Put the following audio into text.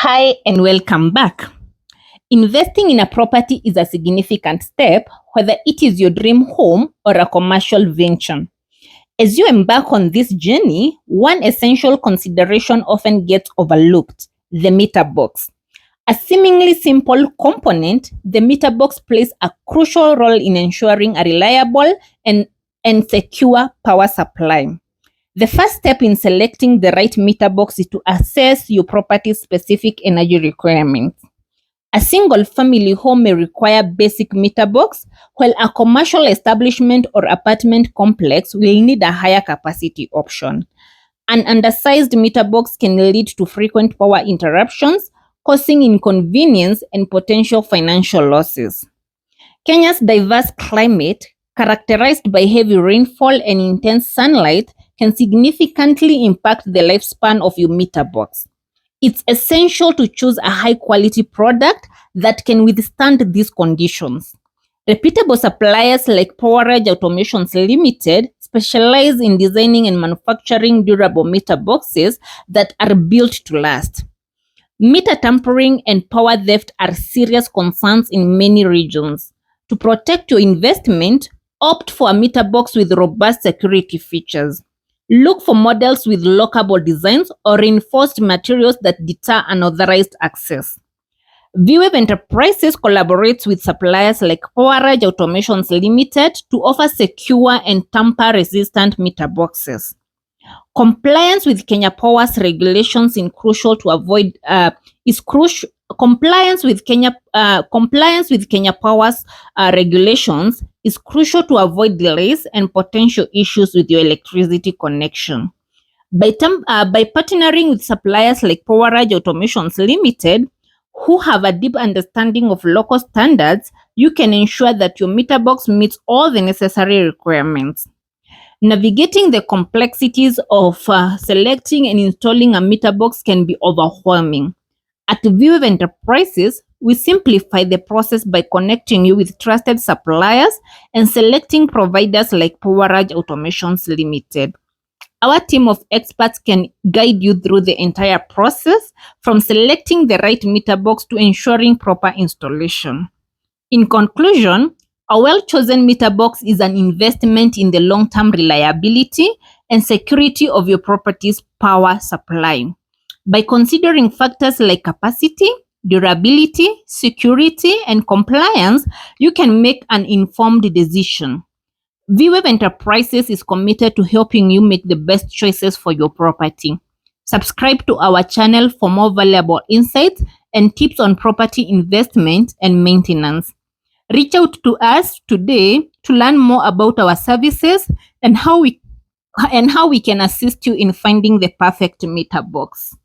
Hi and welcome back. Investing in a property is a significant step, whether it is your dream home or a commercial venture. As you embark on this journey, one essential consideration often gets overlooked: the meter box. A seemingly simple component, the meter box plays a crucial role in ensuring a reliable and secure power supply. The first step in selecting the right meter box is to assess your property's specific energy requirements. A single family home may require basic meter box, while a commercial establishment or apartment complex will need a higher capacity option. An undersized meter box can lead to frequent power interruptions, causing inconvenience and potential financial losses. Kenya's diverse climate, characterized by heavy rainfall and intense sunlight, can significantly impact the lifespan of your meter box. It's essential to choose a high quality product that can withstand these conditions. Reputable suppliers like PowerEdge Automations Limited specialize in designing and manufacturing durable meter boxes that are built to last. Meter tampering and power theft are serious concerns in many regions. To protect your investment, opt for a meter box with robust security features. Look for models with lockable designs or reinforced materials that deter unauthorized access. VWave Enterprises collaborates with suppliers like PowerEdge Automations Limited to offer secure and tamper-resistant meter boxes. Compliance with Kenya Power's regulations is crucial to avoid compliance with Kenya Power's regulations is crucial to avoid delays and potential issues with your electricity connection. By partnering with suppliers like PowerEdge Automations Limited, who have a deep understanding of local standards, you can ensure that your meter box meets all the necessary requirements. Navigating the complexities of selecting and installing a meter box can be overwhelming. At VWave Enterprises, we simplify the process by connecting you with trusted suppliers and selecting providers like PowerEdge Automations Limited. Our team of experts can guide you through the entire process, from selecting the right meter box to ensuring proper installation. In conclusion, a well-chosen meter box is an investment in the long-term reliability and security of your property's power supply. By considering factors like capacity, durability, security, and compliance, you can make an informed decision. VWave Enterprises is committed to helping you make the best choices for your property. Subscribe to our channel for more valuable insights and tips on property investment and maintenance. Reach out to us today to learn more about our services and how we can assist you in finding the perfect meter box.